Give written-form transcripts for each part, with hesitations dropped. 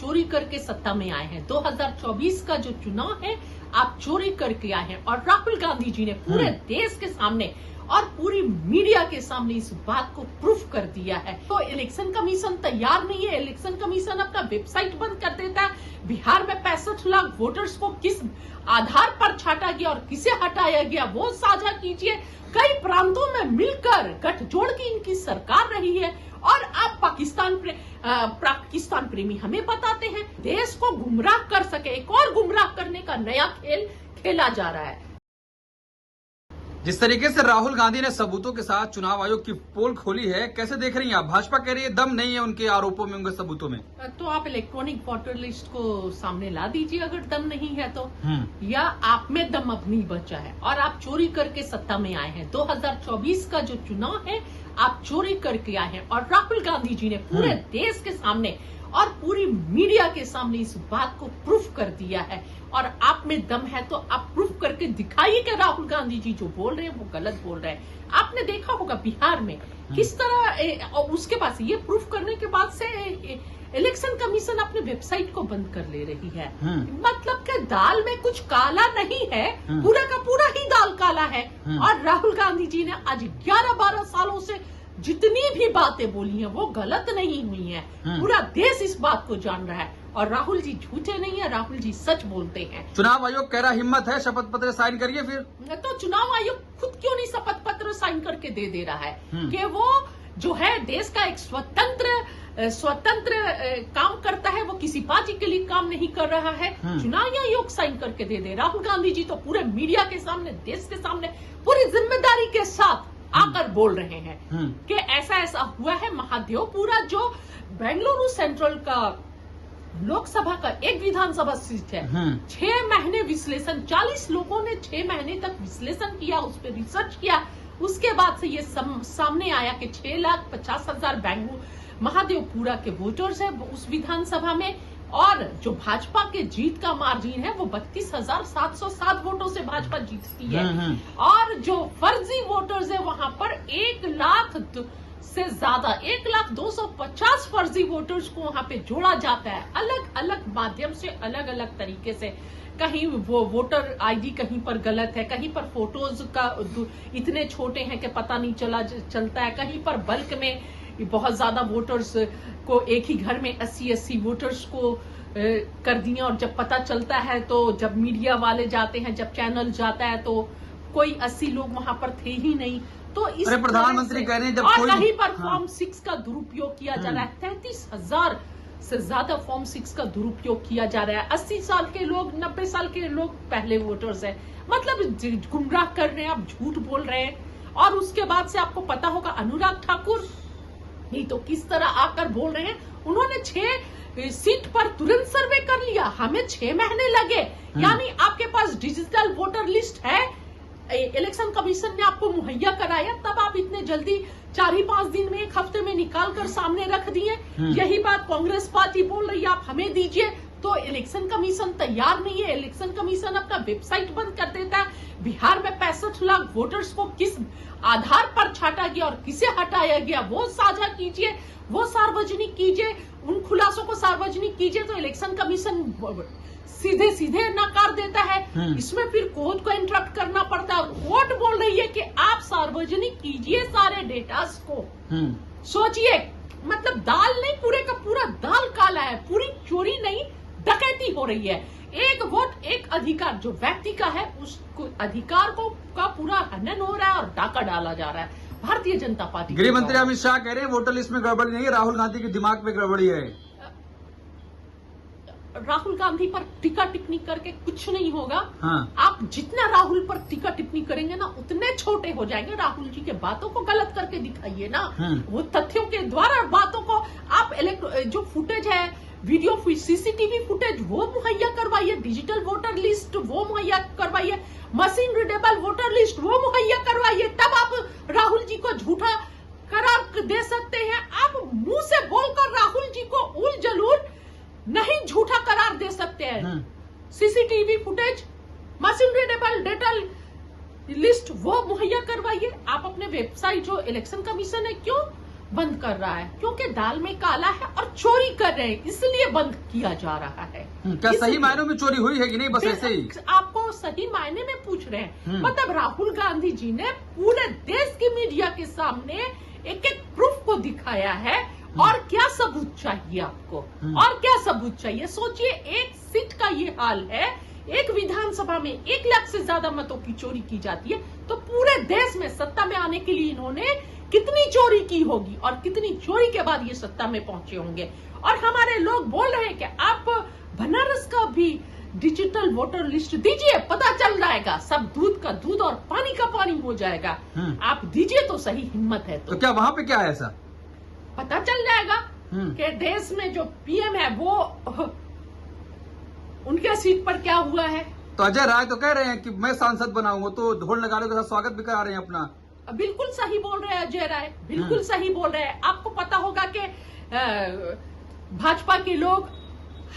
चोरी करके सत्ता में आए हैं। 2024 का जो चुनाव है आप चोरी करके आए हैं और राहुल गांधी जी ने पूरे देश के सामने और पूरी मीडिया के सामने इस बात को प्रूफ कर दिया है। तो इलेक्शन कमीशन तैयार नहीं है। इलेक्शन कमीशन अपना वेबसाइट बंद कर देता है। बिहार में 65 लाख वोटर्स को किस आधार पर छाटा गया और किसे हटाया गया वो साझा कीजिए। कई प्रांतों में मिलकर गठजोड़ की इनकी सरकार रही है और आप पाकिस्तान प्रेमी हमें बताते हैं देश को गुमराह कर सके। एक और गुमराह करने का नया खेल खेला जा रहा है। जिस तरीके से राहुल गांधी ने सबूतों के साथ चुनाव आयोग की पोल खोली है, कैसे देख रही हैं आप? भाजपा कह रही है दम नहीं है उनके आरोपों में, उनके सबूतों में। तो आप इलेक्ट्रॉनिक वोटर लिस्ट को सामने ला दीजिए अगर दम नहीं है तो, या आप में दम अब नहीं बचा है और आप चोरी करके सत्ता में आए हैं। 2024 का जो चुनाव है आप चोरी करके आए हैं और राहुल गांधी जी ने पूरे देश के सामने और पूरी मीडिया के सामने इस बात को प्रूफ कर दिया है। और आप में दम है तो आप प्रूफ करके दिखाइए कि राहुल गांधी जी जो बोल रहे हैं वो गलत बोल रहे हैं। आपने देखा होगा बिहार में किस तरह, और उसके बाद ये प्रूफ करने के बाद से इलेक्शन कमीशन अपने वेबसाइट को बंद कर ले रही है। मतलब कि दाल में कुछ काला नहीं है, पूरा का पूरा ही दाल काला है। और राहुल गांधी जी ने आज 11-12 सालों से जितनी भी बातें बोली हैं वो गलत नहीं हुई हैं। पूरा देश इस बात को जान रहा है और राहुल जी झूठे नहीं है, राहुल जी सच बोलते हैं। चुनाव आयोग कह रहा हिम्मत है, शपथ पत्र साइन करिए। फिर तो चुनाव आयोग खुद क्यों नहीं शपथ पत्र साइन करके दे रहा है कि वो जो है देश का एक स्वतंत्र काम करता है, वो किसी पार्टी के लिए काम नहीं कर रहा है। चुनाव आयोग साइन करके दे। राहुल गांधी जी तो पूरे मीडिया के सामने, देश के सामने पूरी जिम्मेदारी के साथ आकर बोल रहे हैं कि ऐसा हुआ है। महादेवपुरा जो बेंगलुरु सेंट्रल का लोकसभा का एक विधानसभा सीट है, 6 महीने विश्लेषण, 40 लोगों ने 6 महीने तक विश्लेषण किया, उस पर रिसर्च किया। उसके बाद से ये सामने आया कि 6,50,000 बेंगलुरु महादेवपुरा के वोटर्स है उस विधानसभा में, और जो भाजपा के जीत का मार्जिन है वो 32,707 वोटों से भाजपा जीतती है। और जो फर्जी वोटर्स है वहां पर 1 लाख से ज्यादा, 1,250,000 फर्जी वोटर्स को वहां पे जोड़ा जाता है। अलग अलग माध्यम से, अलग अलग तरीके से। कहीं वो वोटर आईडी कहीं पर गलत है, कहीं पर फोटोज का इतने छोटे हैं कि पता नहीं चलता है, कहीं पर बल्क में बहुत ज्यादा वोटर्स को एक ही घर में 80 वोटर्स को कर दिए। और जब पता चलता है तो जब मीडिया वाले जाते हैं, जब चैनल जाता है तो कोई 80 लोग वहां पर थे ही नहीं। तो इस प्रधानमंत्री कह रहे हैं जब और कहीं पर फॉर्म 6 का दुरुपयोग किया जा रहा है। 33,000 से ज्यादा फॉर्म 6 का दुरुपयोग किया जा रहा है। 80 साल के लोग, 90 साल के लोग पहले वोटर्स हैं। मतलब गुमराह कर रहे हैं, आप झूठ बोल रहे हैं। और उसके बाद से आपको पता होगा अनुराग ठाकुर नहीं तो किस तरह आकर बोल रहे हैं। उन्होंने 6 सीट पर तुरंत सर्वे कर लिया, हमें 6 महीने लगे। यानी आपके पास डिजिटल वोटर लिस्ट है, इलेक्शन कमीशन ने आपको मुहैया कराया, तब आप इतने जल्दी 4 ही 5 दिन में, 1 हफ्ते में निकाल कर सामने रख दिए। यही बात कांग्रेस पार्टी बोल रही है आप हमें दीजिए। तो इलेक्शन कमीशन तैयार नहीं है। इलेक्शन कमीशन अपना वेबसाइट बंद कर देता है। बिहार में 65 लाख वोटर्स को किस आधार पर छाटा गया और किसे हटाया गया वो साझा कीजिए, वो सार्वजनिक कीजिए, उन खुलासों को सार्वजनिक कीजिए। तो इलेक्शन कमीशन सीधे नकार देता है। इसमें फिर कोर्ट को इंटरप्ट करना पड़ता है। कोर्ट बोल रही है कि आप सार्वजनिक कीजिए सारे डेटास को। सोचिए, मतलब दाल नहीं, पूरे का पूरा दाल काला है। पूरी चोरी नहीं, डकैती हो रही है। एक वोट एक अधिकार जो व्यक्ति का है, उसको अधिकार को का पूरा हनन हो रहा है और डाका डाला जा रहा है। भारतीय जनता पार्टी गृह मंत्री अमित शाह कह रहे हैं वोटर लिस्ट में गड़बड़ी नहीं है, राहुल गांधी के दिमाग में गड़बड़ी है। राहुल गांधी पर टीका टिप्पणी करके कुछ नहीं होगा। आप जितना राहुल पर टीका टिप्पणी करेंगे ना उतने छोटे हो जाएंगे। राहुल जी के बातों को गलत करके दिखाइए ना, वो तथ्यों के द्वारा बातों को आप जो फुटेज है, वीडियो सीसीटीवी फुटेज वो मुहैया करवाइए, डिजिटल वोटर लिस्ट वो मुहैया करवाइए, मशीन रीडेबल वोटर लिस्ट वो मुहैया करवाइए, तब आप राहुल जी को झूठा करार दे सकते हैं। आप मुंह से बोलकर राहुल जी को उल जलूल नहीं झूठा करार दे सकते हैं। CCTV footage, machine readable data list वो मुहैया करवाइए। आप अपने वेबसाइट जो इलेक्शन कमीशन है, क्यों बंद कर रहा है? क्योंकि दाल में काला है और चोरी कर रहे हैं, इसलिए बंद किया जा रहा है। क्या सही मायनों में चोरी हुई है कि नहीं, बस ऐसे ही? आपको सही मायने में पूछ रहे हैं? मतलब राहुल गांधी जी ने पूरे देश की मीडिया के सामने एक एक प्रूफ को दिखाया है। और क्या सबूत चाहिए आपको? और क्या सबूत चाहिए? सोचिए, एक सीट का ये हाल है, एक विधानसभा में 1 लाख से ज्यादा मतों की चोरी की जाती है, तो पूरे देश में सत्ता में आने के लिए इन्होंने कितनी चोरी की होगी और कितनी चोरी के बाद ये सत्ता में पहुंचे होंगे। और हमारे लोग बोल रहे हैं कि आप बनारस का भी डिजिटल वोटर लिस्ट दीजिए, पता चल जाएगा, सब दूध का दूध और पानी का पानी हो जाएगा। आप दीजिए तो सही, हिम्मत है तो क्या वहाँ पे क्या है ऐसा? पता चल जाएगा कि देश में जो पीएम है वो उनके सीट पर क्या हुआ है। तो अजय राय तो कह रहे हैं कि मैं सांसद बनाऊंगा, तो ढोल नगाड़ों के साथ स्वागत भी करा रहे हैं अपना। बिल्कुल सही बोल रहे हैं अजय राय, बिल्कुल सही बोल रहे हैं। आपको पता होगा कि भाजपा के लोग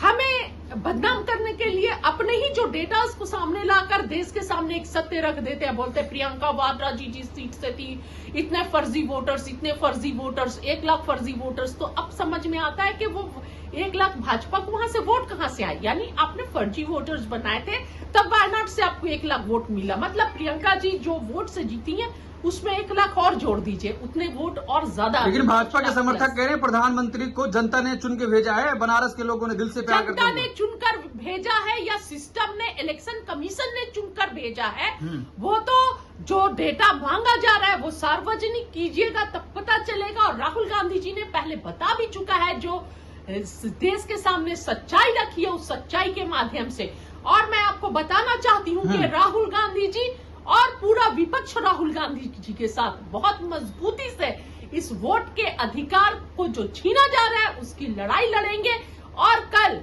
हमें बदनाम करने के लिए अपने ही जो डेटा को सामने लाकर देश के सामने एक सत्य रख देते हैं। बोलते हैं प्रियंका वाड्रा जी जिस सीट से थी, इतने फर्जी वोटर्स, 1 लाख फर्जी वोटर्स। तो अब समझ में आता है कि वो 1 लाख भाजपा को वहां से वोट कहां से आए, यानी आपने फर्जी वोटर्स बनाए थे, तब वायनाड से आपको 1 लाख वोट मिला। मतलब प्रियंका जी जो वोट से जीती हैं उसमें 1 लाख और जोड़ दीजिए, उतने वोट और ज्यादा। लेकिन भाजपा के समर्थक कह रहे हैं प्रधानमंत्री को जनता ने चुन के भेजा है, बनारस के लोगों ने दिल से प्यार करते हैं। जनता ने चुनकर भेजा है या सिस्टम ने, इलेक्शन कमीशन ने चुनकर भेजा है? वो तो जो डेटा मांगा जा रहा है वो सार्वजनिक कीजिएगा तब पता चलेगा। और राहुल गांधी जी ने पहले बता भी चुका है, जो देश के सामने सच्चाई रखी है उस सच्चाई के माध्यम से। और मैं आपको बताना चाहती हूँ कि राहुल गांधी जी और पूरा विपक्ष राहुल गांधी जी के साथ बहुत मजबूती से इस वोट के अधिकार को जो छीना जा रहा है उसकी लड़ाई लड़ेंगे। और कल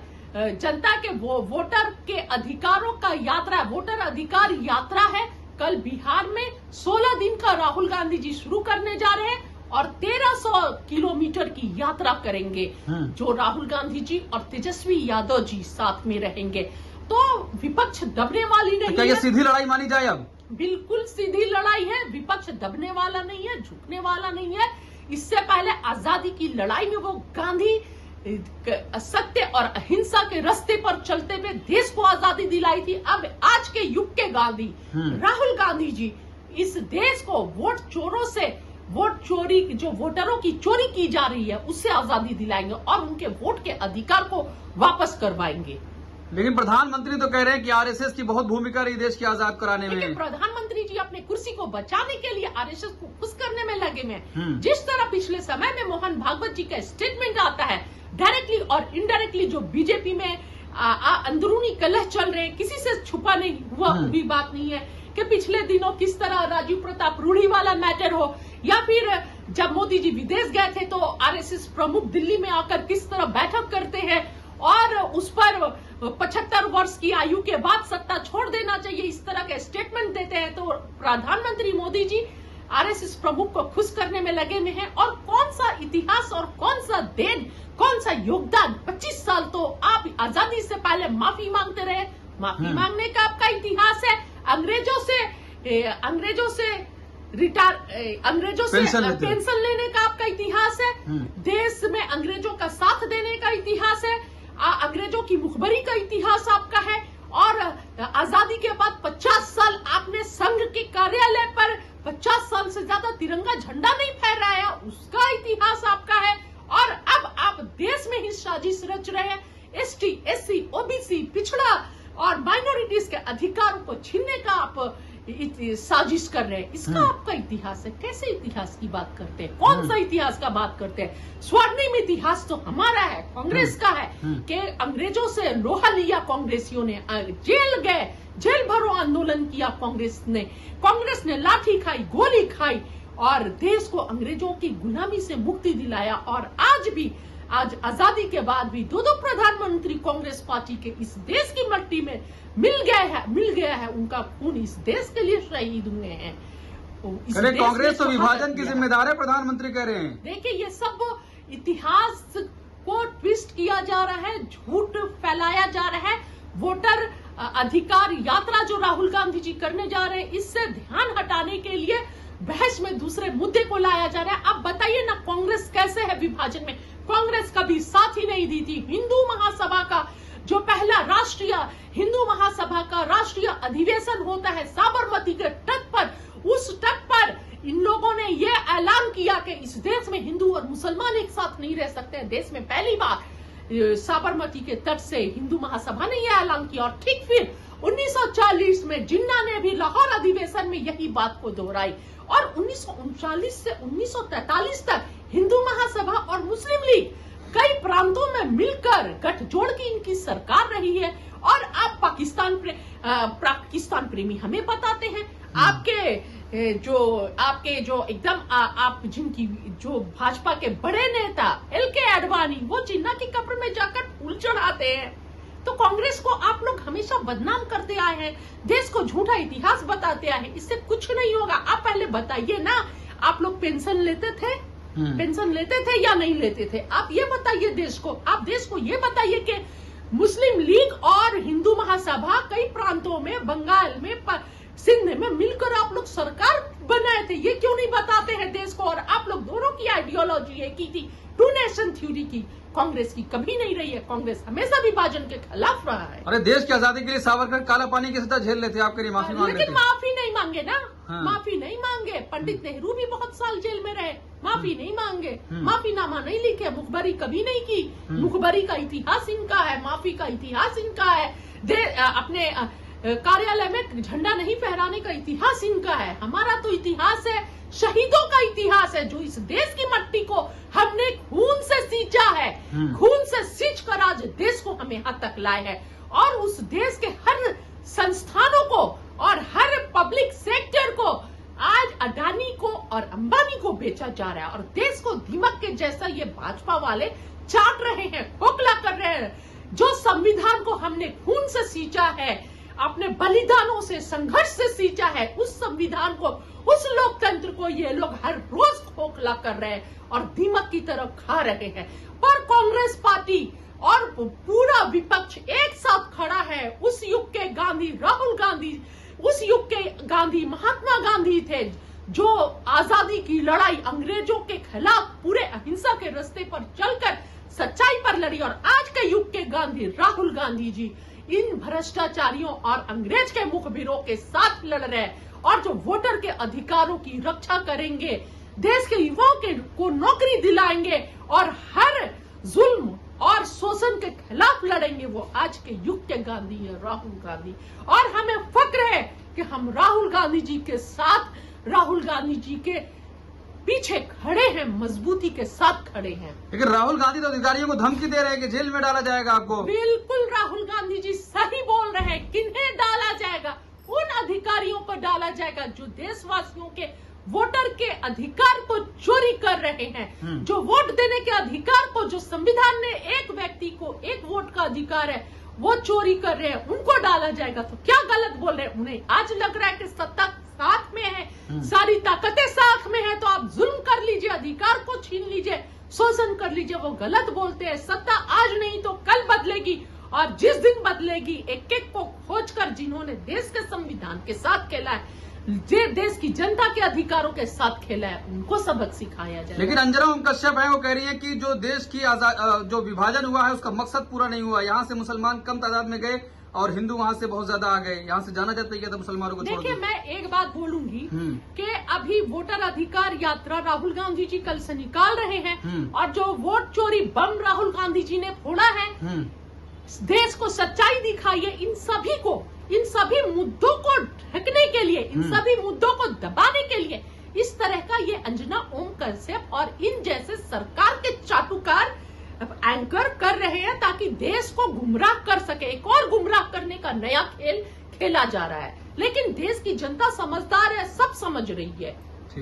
जनता के वोटर के अधिकारों का यात्रा, वोटर अधिकार यात्रा है। कल बिहार में 16 दिन का राहुल गांधी जी शुरू करने जा रहे हैं और 1300 किलोमीटर की यात्रा करेंगे, जो राहुल गांधी जी और तेजस्वी यादव जी साथ में रहेंगे। तो विपक्ष दबने वाली नहीं है। क्या ये सीधी लड़ाई मानी जाए? अब बिल्कुल सीधी लड़ाई है, विपक्ष दबने वाला नहीं है, झुकने वाला नहीं है। इससे पहले आजादी की लड़ाई में वो गांधी सत्य और अहिंसा के रास्ते पर चलते हुए देश को आजादी दिलाई थी। अब आज के युग के गांधी राहुल गांधी जी इस देश को वोट चोरों से, वोट चोरी, जो वोटरों की चोरी की जा रही है उससे आजादी दिलाएंगे और उनके वोट के अधिकार को वापस करवाएंगे। लेकिन प्रधानमंत्री तो कह रहे हैं कि आरएसएस की बहुत भूमिका रही देश की आजाद कराने में। प्रधानमंत्री जी अपने कुर्सी को बचाने के लिए आरएसएस को खुश करने में लगे में। जिस तरह पिछले समय में मोहन भागवत जी का स्टेटमेंट आता है, डायरेक्टली और इनडायरेक्टली जो बीजेपी में अंदरूनी कलह चल रहे हैं, किसी से छुपा नहीं हुई बात नहीं है कि पिछले दिनों किस तरह राजीव प्रताप रूढ़ी वाला मैटर हो, या फिर जब मोदी जी विदेश गए थे तो आरएसएस प्रमुख दिल्ली में आकर किस तरह बैठक करते हैं और उस पर 75 वर्ष की आयु के बाद सत्ता छोड़ देना चाहिए, इस तरह के स्टेटमेंट देते हैं। तो प्रधानमंत्री मोदी जी आरएसएस प्रमुख को खुश करने में लगे हुए हैं। और कौन सा इतिहास और कौन सा देन, कौन सा योगदान, 25 साल तो आप आजादी से पहले माफी मांगते रहे, माफी मांगने का आपका इतिहास है। अंग्रेजों से पेंशन लेने का आपका इतिहास है। देश में अंग्रेजों का साथ देने का इतिहास है। अंग्रेजों की मुखबरी का इतिहास आपका है। और आजादी के बाद 50 साल आपने संघ के कार्यालय पर 50 साल से ज्यादा तिरंगा झंडा नहीं फहराया, उसका इतिहास आपका है। और अब आप देश में ही साजिश रच रहे हैं, एसटी, एससी, ओबीसी, पिछड़ा और माइनॉरिटीज के अधिकारों को छीनने का आप साजिश कर रहे हैं। इसका आपका इतिहास है। कैसे इतिहास की बात करते हैं? कौन सा इतिहास का बात करते हैं? स्वर्णिम इतिहास तो हमारा है, कांग्रेस का है कि अंग्रेजों से लोहा लिया कांग्रेसियों ने, जेल गए, जेल भरो आंदोलन किया कांग्रेस ने लाठी खाई, गोली खाई और देश को अंग्रेजों की गुलामी से मुक्ति दिलाया। और आज आजादी के बाद भी दो प्रधानमंत्री कांग्रेस पार्टी के इस देश की मिट्टी में मिल गया है उनका खून, इस देश के लिए शहीद हुए हैं। कांग्रेस तो विभाजन की जिम्मेदार है, प्रधानमंत्री कह रहे हैं। देखिए, ये सब इतिहास को ट्विस्ट किया जा रहा है, झूठ फैलाया जा रहा है। वोटर अधिकार यात्रा जो राहुल गांधी जी करने जा रहे हैं, इससे ध्यान हटाने के लिए बहस में दूसरे मुद्दे को लाया जा रहा है। अब बताइए ना, कांग्रेस कैसे है विभाजन में? कांग्रेस कभी साथ ही नहीं दी थी। हिंदू महासभा का जो पहला राष्ट्रीय हिंदू महासभा का राष्ट्रीय अधिवेशन होता है साबरमती के तट पर, उस तट पर इन लोगों ने ये ऐलान किया कि इस देश में हिंदू और मुसलमान एक साथ नहीं रह सकते हैं। देश में पहली बार साबरमती के तट से हिंदू महासभा ने यह ऐलान किया। और ठीक फिर 1940 में जिन्ना ने भी लाहौर अधिवेशन में यही बात को दोहराई। और 1939 से 1943 तक हिंदू महासभा और मुस्लिम लीग कई प्रांतों में मिलकर गठजोड़ की इनकी सरकार रही है। और आप पाकिस्तान प्रेमी हमें बताते हैं, आपके जो एकदम आप जिनकी जो भाजपा के बड़े नेता LK आडवाणी, वो जिन्ना की कब्र में जाकर फूल चढ़ाते हैं। तो कांग्रेस को आप लोग हमेशा बदनाम करते आए हैं, देश को झूठा इतिहास बताते आए हैं। इससे कुछ नहीं होगा। आप पहले बताइए ना, आप लोग पेंशन लेते थे? पेंशन लेते थे या नहीं लेते थे? आप ये बताइए देश को। आप देश को ये बताइए कि मुस्लिम लीग और हिंदू महासभा कई प्रांतों में, बंगाल में, सिंध में मिलकर आप लोग सरकार बनाए थे। ये क्यों नहीं बताते हैं देश को? और आप लोग दोनों की आइडियोलॉजी एक ही थी, टू नेशन थ्योरी की। कांग्रेस की कभी नहीं रही है। कांग्रेस हमेशा विभाजन के खिलाफ रहा है। अरे देश की आजादी के लिए सावरकर काला पानी की सजा झेल लेते, आपके लिए माफी मांग लेते। लेकिन माफी नहीं मांगे ना। हाँ। माफी नहीं मांगे। पंडित नेहरू भी बहुत साल जेल में रहे, माफी नहीं मांगे, माफीनामा नहीं लिखे, मुखबरी कभी नहीं की। मुखबरी का इतिहास इनका है, माफी का इतिहास इनका है, अपने कार्यालय में झंडा नहीं फहराने का इतिहास इनका है। हमारा तो इतिहास है, शहीदों का इतिहास है, जो इस देश की मट्टी को हमने खून से सींचा है, खून से सींच कर आज देश को हमें हद तक लाए है। और उस देश के हर संस्थानों को और हर पब्लिक सेक्टर को आज अडानी को और अंबानी को बेचा जा रहा है। और देश को दीमक के जैसा ये भाजपा वाले चाट रहे हैं, खोखला कर रहे हैं। जो संविधान को हमने खून से सींचा है, अपने बलिदानों से, संघर्ष से सींचा है, उस संविधान को, उस लोकतंत्र को ये लोग हर रोज खोखला कर रहे हैं और दीमक की तरफ खा रहे हैं। पर कांग्रेस पार्टी और पूरा विपक्ष एक साथ खड़ा है। उस युग के गांधी राहुल गांधी, उस युग के गांधी महात्मा गांधी थे, जो आजादी की लड़ाई अंग्रेजों के खिलाफ पूरे अहिंसा के रास्ते पर चलकर सच्चाई पर लड़ी। और आज के युग के गांधी राहुल गांधी जी इन भ्रष्टाचारियों और अंग्रेज के मुखबिरों के साथ लड़ रहे हैं। और जो वोटर के अधिकारों की रक्षा करेंगे, देश के युवाओं को नौकरी दिलाएंगे और हर जुल्म और शोषण के खिलाफ लड़ेंगे, वो आज के युग के गांधी है, राहुल गांधी। और हमें फक्र है कि हम राहुल गांधी जी के साथ, राहुल गांधी जी के पीछे खड़े हैं, मजबूती के साथ खड़े हैं। लेकिन राहुल गांधी तो अधिकारियों को धमकी दे रहे हैं कि जेल में डाला जाएगा आपको। बिल्कुल राहुल गांधी जी सही बोल रहे हैं। किन्हें डाला जाएगा? उन अधिकारियों पर डाला जाएगा जो देशवासियों के वोटर के अधिकार को चोरी कर रहे हैं, जो वोट देने के अधिकार को, जो संविधान ने एक व्यक्ति को एक वोट का अधिकार है, वो चोरी कर रहे हैं, उनको डाला जाएगा। तो क्या गलत बोल रहे हैं? उन्हें आज लग रहा है कि सत्ता साथ में है, सारी ताकतें साथ में है, तो आप जुल्म कर लीजिए, अधिकार को छीन लीजिए, शोषण कर लीजिए। वो गलत बोलते हैं। सत्ता आज नहीं तो कल बदलेगी, और जिस दिन बदलेगी, एक एक को खोजकर जिन्होंने देश के संविधान के साथ खेला है, देश की जनता के अधिकारों के साथ खेला है, उनको सबक सिखाया जाए। लेकिन अंजना ओम कश्यप है, वो कह रही है कि जो देश की जो विभाजन हुआ है उसका मकसद पूरा नहीं हुआ। यहाँ से मुसलमान कम तादाद में गए और हिंदू वहाँ से बहुत ज्यादा आ गए। यहाँ से जाना चाहते हैं मुसलमानों को छोड़। देखिए, मैं एक बात बोलूंगी कि अभी वोटर अधिकार यात्रा राहुल गांधी जी कल से निकाल रहे हैं, और जो वोट चोरी बम राहुल गांधी जी ने फोड़ा है, देश को सच्चाई दिखाइए। इन सभी मुद्दों को ढकने के लिए, इन सभी मुद्दों को दबाने के लिए इस तरह का ये अंजना ओम कश्यप और इन जैसे सरकार के चाटुकार एंकर कर रहे हैं, ताकि देश को गुमराह कर सके। एक और गुमराह करने का नया खेल खेला जा रहा है। लेकिन देश की जनता समझदार है, सब समझ रही है।